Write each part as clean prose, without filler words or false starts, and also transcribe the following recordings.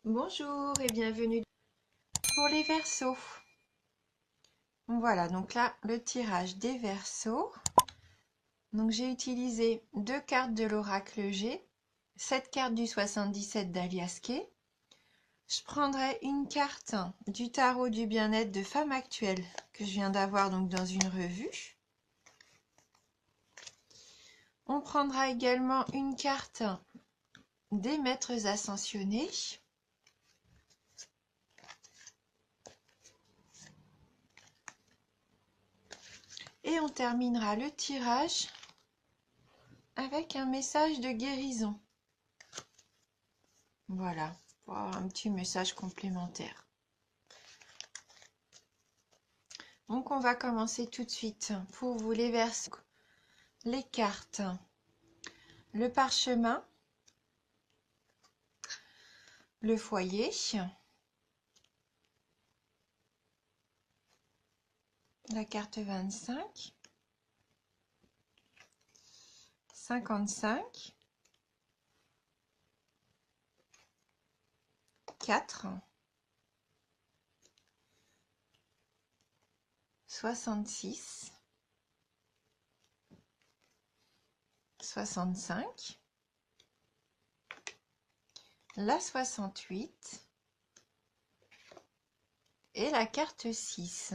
Bonjour et bienvenue pour les Verseaux. Voilà, donc là, le tirage des Verseaux. Donc j'ai utilisé 2 cartes de l'oracle G, 7 cartes du 77 d'Alias Kay. Je prendrai une carte du tarot du bien-être de Femme Actuelle que je viens d'avoir donc dans une revue. On prendra également une carte des maîtres ascensionnés. Et on terminera le tirage avec un message de guérison. Voilà, pour avoir un petit message complémentaire. Donc on va commencer tout de suite pour vous les Verseaux. Les cartes, le parchemin, le foyer, la carte 25, 55, 4, 66, 65, la 68 et la carte 6.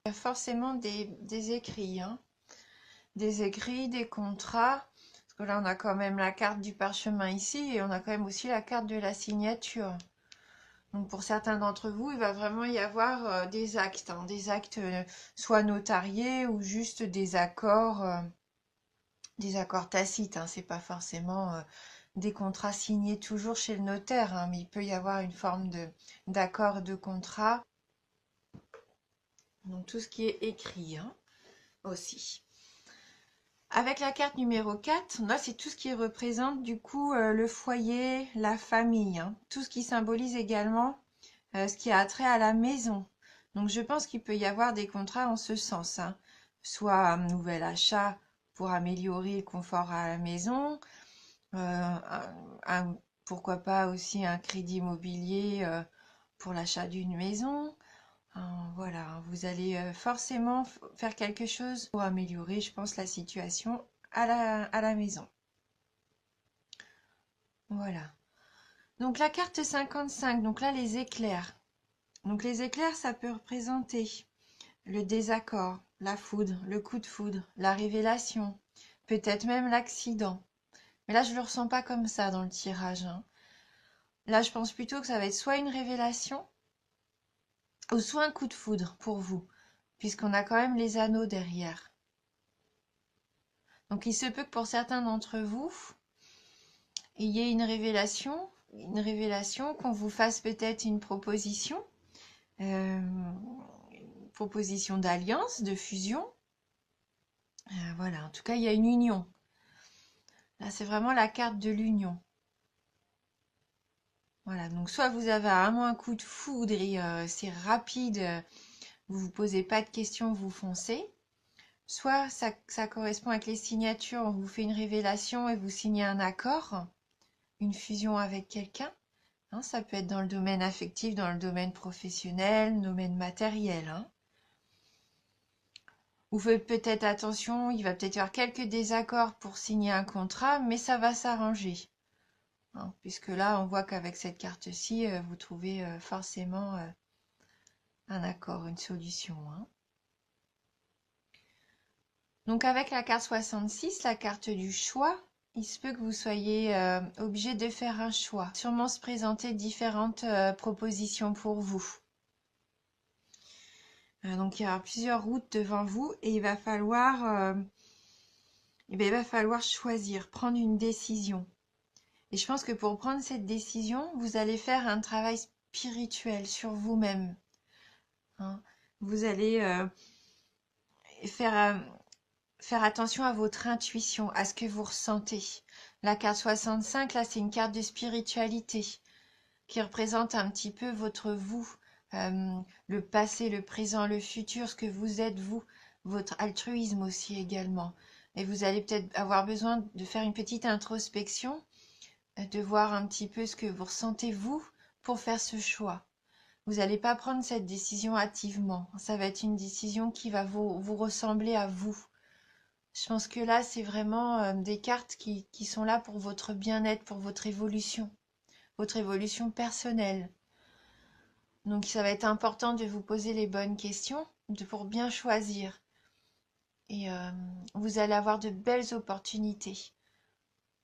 Il y a forcément des écrits, hein. Des écrits, des contrats. Parce que là, on a quand même la carte du parchemin ici et on a quand même aussi la carte de la signature. Donc pour certains d'entre vous, il va vraiment y avoir des actes, hein, des actes soit notariés ou juste des accords tacites. Hein. C'est pas forcément des contrats signés toujours chez le notaire, hein, mais il peut y avoir une forme d'accord de contrat. Donc tout ce qui est écrit, hein, aussi. Avec la carte numéro 4, là c'est tout ce qui représente du coup le foyer, la famille, hein. Tout ce qui symbolise également ce qui a trait à la maison. Donc je pense qu'il peut y avoir des contrats en ce sens, hein. Soit un nouvel achat pour améliorer le confort à la maison, pourquoi pas aussi un crédit immobilier pour l'achat d'une maison. Voilà, vous allez forcément faire quelque chose pour améliorer, je pense, la situation à la maison. Voilà. Donc la carte 55, donc là les éclairs. Donc les éclairs, ça peut représenter le désaccord, la foudre, le coup de foudre, la révélation, peut-être même l'accident. Mais là, je ne le ressens pas comme ça dans le tirage, hein. Là, je pense plutôt que ça va être soit une révélation, ou soit un coup de foudre pour vous, puisqu'on a quand même les anneaux derrière. Donc il se peut que pour certains d'entre vous, il y ait une révélation, qu'on vous fasse peut-être une proposition d'alliance, de fusion. Voilà, en tout cas, il y a une union. Là, c'est vraiment la carte de l'union. Voilà, donc soit vous avez vraiment un coup de foudre et c'est rapide, vous vous posez pas de questions, vous foncez. Soit ça correspond avec les signatures, on vous fait une révélation et vous signez un accord, une fusion avec quelqu'un. Hein, ça peut être dans le domaine affectif, dans le domaine professionnel, le domaine matériel. Hein. Vous faites peut-être attention, il va peut-être y avoir quelques désaccords pour signer un contrat, mais ça va s'arranger. Hein, puisque là, on voit qu'avec cette carte-ci, vous trouvez forcément un accord, une solution. Hein. Donc avec la carte 66, la carte du choix, il se peut que vous soyez obligé de faire un choix. Sûrement se présenter différentes propositions pour vous. Donc il y aura plusieurs routes devant vous et il va falloir choisir, prendre une décision. Et je pense que pour prendre cette décision, vous allez faire un travail spirituel sur vous-même. Hein. Vous allez faire attention à votre intuition, à ce que vous ressentez. La carte 65, là, c'est une carte de spiritualité qui représente un petit peu votre vous, le passé, le présent, le futur, ce que vous êtes vous, votre altruisme aussi également. Et vous allez peut-être avoir besoin de faire une petite introspection de voir un petit peu ce que vous ressentez vous pour faire ce choix. Vous n'allez pas prendre cette décision hâtivement. Ça va être une décision qui va vous ressembler à vous. Je pense que là, c'est vraiment des cartes qui sont là pour votre bien-être, pour votre évolution personnelle. Donc ça va être important de vous poser les bonnes questions pour bien choisir. Et vous allez avoir de belles opportunités.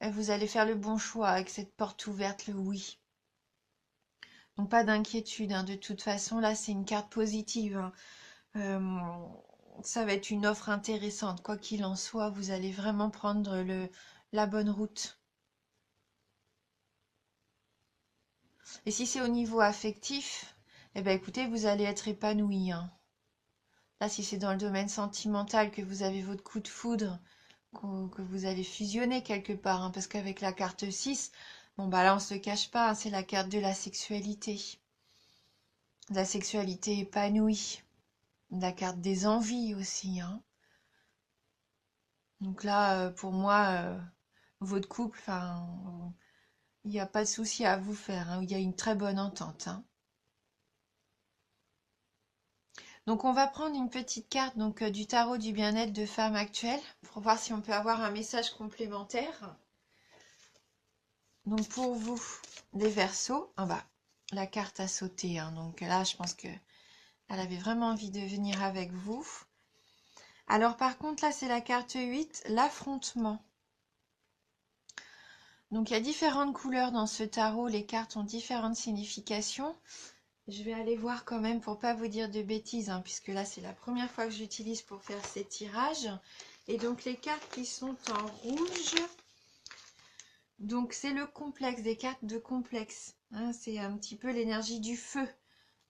Et vous allez faire le bon choix avec cette porte ouverte, le oui. Donc pas d'inquiétude, hein. De toute façon, là, c'est une carte positive, hein. Ça va être une offre intéressante. Quoi qu'il en soit, vous allez vraiment prendre la bonne route. Et si c'est au niveau affectif, eh ben écoutez, vous allez être épanoui, hein. Là, si c'est dans le domaine sentimental que vous avez votre coup de foudre, que vous allez fusionner quelque part, hein, parce qu'avec la carte 6, bon bah là on se le cache pas, hein, c'est la carte de la sexualité. De la sexualité épanouie. De la carte des envies aussi, hein. Donc là, pour moi, votre couple, enfin, il n'y a pas de souci à vous faire, hein. Il y a une très bonne entente, hein. Donc on va prendre une petite carte donc du tarot du bien-être de femme actuelle pour voir si on peut avoir un message complémentaire. Donc pour vous, les Verseaux, ah bah, la carte a sauté, hein. Donc là je pense que elle avait vraiment envie de venir avec vous. Alors par contre là c'est la carte 8, l'affrontement. Donc il y a différentes couleurs dans ce tarot, les cartes ont différentes significations. Je vais aller voir quand même pour pas vous dire de bêtises, hein, puisque là c'est la première fois que j'utilise pour faire ces tirages. Et donc les cartes qui sont en rouge, donc c'est le complexe, des cartes de complexe, hein, c'est un petit peu l'énergie du feu.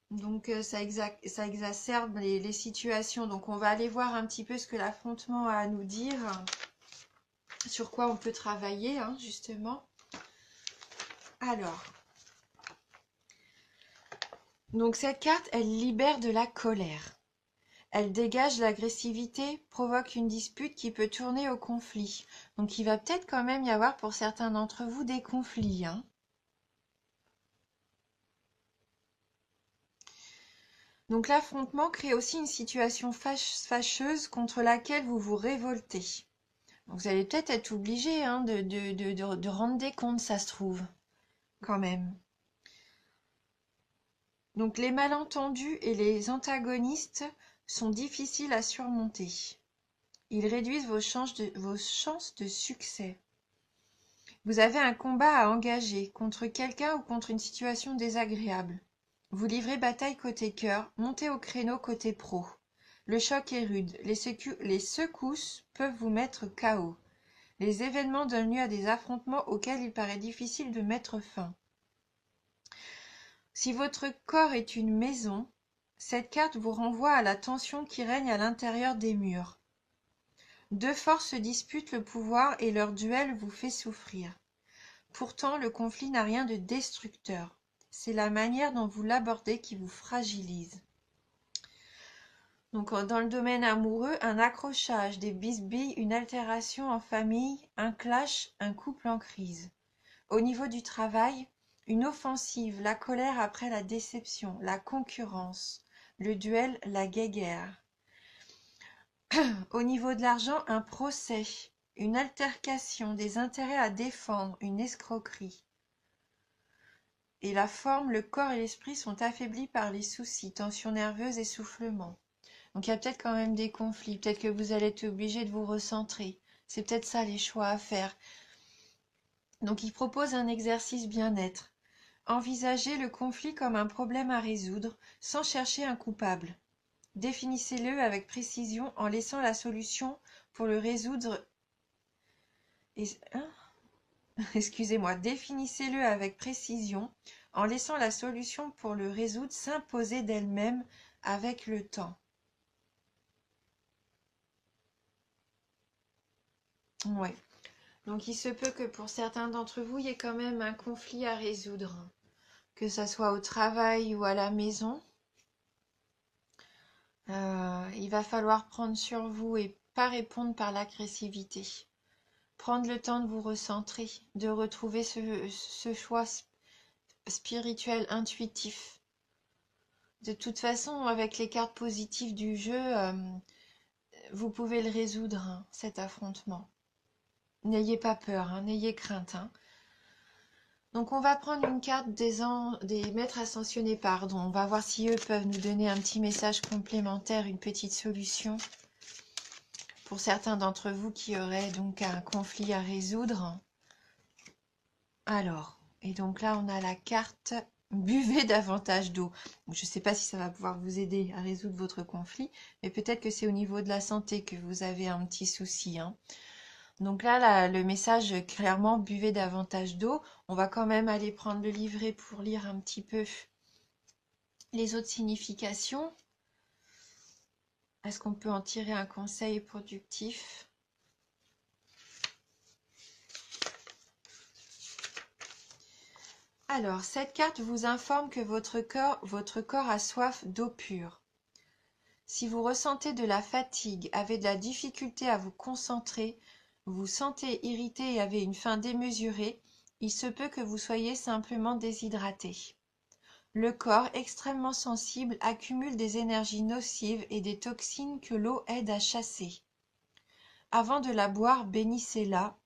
Donc ça exacerbe les situations. Donc on va aller voir un petit peu ce que l'affrontement a à nous dire, sur quoi on peut travailler, hein, justement. Alors, donc cette carte, elle libère de la colère. Elle dégage l'agressivité, provoque une dispute qui peut tourner au conflit. Donc il va peut-être quand même y avoir pour certains d'entre vous des conflits, hein. Donc l'affrontement crée aussi une situation fâcheuse contre laquelle vous vous révoltez. Donc, vous allez peut-être être obligé, hein, de rendre des comptes, ça se trouve, quand même. Donc les malentendus et les antagonistes sont difficiles à surmonter. Ils réduisent vos chances de succès. Vous avez un combat à engager contre quelqu'un ou contre une situation désagréable. Vous livrez bataille côté cœur, montez au créneau côté pro. Le choc est rude, les secousses peuvent vous mettre KO. Les événements donnent lieu à des affrontements auxquels il paraît difficile de mettre fin. Si votre corps est une maison, cette carte vous renvoie à la tension qui règne à l'intérieur des murs. Deux forces se disputent le pouvoir et leur duel vous fait souffrir. Pourtant, le conflit n'a rien de destructeur. C'est la manière dont vous l'abordez qui vous fragilise. Donc, dans le domaine amoureux, un accrochage, des bisbilles, une altération en famille, un clash, un couple en crise. Au niveau du travail, une offensive, la colère après la déception, la concurrence, le duel, la guéguerre. Au niveau de l'argent, un procès, une altercation, des intérêts à défendre, une escroquerie. Et la forme, le corps et l'esprit sont affaiblis par les soucis, tensions nerveuses, essoufflement. Donc il y a peut-être quand même des conflits, peut-être que vous allez être obligé de vous recentrer. C'est peut-être ça les choix à faire. Donc il propose un exercice bien-être. Envisagez le conflit comme un problème à résoudre, sans chercher un coupable. Définissez-le avec précision en laissant la solution pour le résoudre. Excusez-moi, définissez-le avec précision en laissant la solution pour le résoudre s'imposer d'elle-même avec le temps. Ouais. Donc il se peut que pour certains d'entre vous, il y ait quand même un conflit à résoudre, que ça soit au travail ou à la maison. Il va falloir prendre sur vous et pas répondre par l'agressivité. prendre le temps de vous recentrer, de retrouver ce choix spirituel, intuitif. De toute façon, avec les cartes positives du jeu, vous pouvez le résoudre, hein, cet affrontement. N'ayez pas peur, hein, n'ayez crainte. Hein. Donc on va prendre une carte des maîtres ascensionnés, pardon. On va voir si eux peuvent nous donner un petit message complémentaire, une petite solution. Pour certains d'entre vous qui auraient donc un conflit à résoudre. Alors, et donc là on a la carte buvez davantage d'eau. Je ne sais pas si ça va pouvoir vous aider à résoudre votre conflit, mais peut-être que c'est au niveau de la santé que vous avez un petit souci. Hein. Donc là, le message, clairement, buvez davantage d'eau. On va quand même aller prendre le livret pour lire un petit peu les autres significations. Est-ce qu'on peut en tirer un conseil productif? Alors, cette carte vous informe que votre corps a soif d'eau pure. Si vous ressentez de la fatigue, avez de la difficulté à vous concentrer, vous vous sentez irrité et avez une faim démesurée, il se peut que vous soyez simplement déshydraté. Le corps, extrêmement sensible, accumule des énergies nocives et des toxines que l'eau aide à chasser. Avant de la boire, bénissez-la,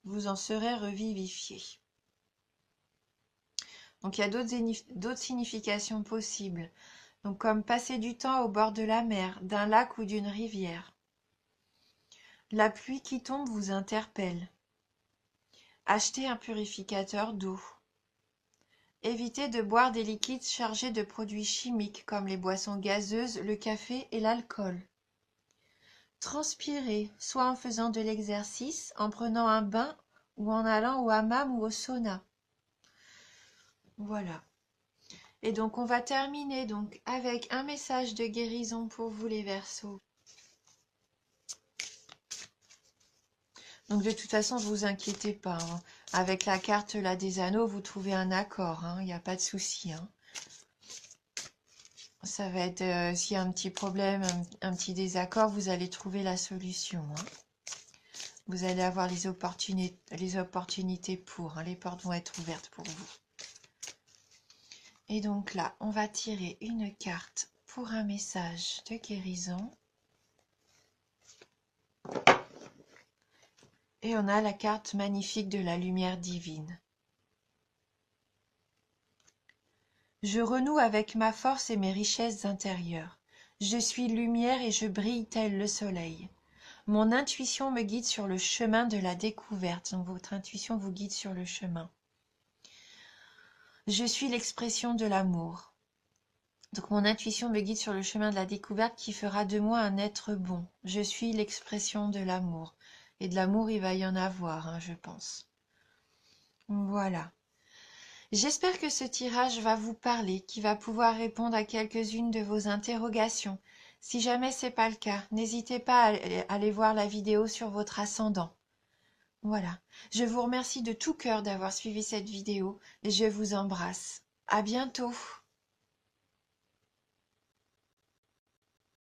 vous en serez revivifié. Donc il y a d'autres significations possibles, donc comme passer du temps au bord de la mer, d'un lac ou d'une rivière. La pluie qui tombe vous interpelle. Achetez un purificateur d'eau. Évitez de boire des liquides chargés de produits chimiques comme les boissons gazeuses, le café et l'alcool. Transpirez, soit en faisant de l'exercice, en prenant un bain ou en allant au hammam ou au sauna. Voilà. Et donc on va terminer donc avec un message de guérison pour vous les Verseaux. Donc de toute façon, ne vous inquiétez pas. Hein. Avec la carte là des anneaux, vous trouvez un accord. Il n'y a pas de souci. Hein. Ça va être, s'il y a un petit problème, un petit désaccord, vous allez trouver la solution. Hein. Vous allez avoir les opportunités pour. Hein. Les portes vont être ouvertes pour vous. Et donc là, on va tirer une carte pour un message de guérison. Et on a la carte magnifique de la lumière divine. Je renoue avec ma force et mes richesses intérieures. Je suis lumière et je brille tel le soleil. Mon intuition me guide sur le chemin de la découverte. Donc votre intuition vous guide sur le chemin. Je suis l'expression de l'amour. Donc mon intuition me guide sur le chemin de la découverte qui fera de moi un être bon. Je suis l'expression de l'amour. Et de l'amour, il va y en avoir, hein, je pense. Voilà. J'espère que ce tirage va vous parler, qu'il va pouvoir répondre à quelques-unes de vos interrogations. Si jamais ce n'est pas le cas, n'hésitez pas à aller voir la vidéo sur votre ascendant. Voilà. Je vous remercie de tout cœur d'avoir suivi cette vidéo et je vous embrasse. À bientôt.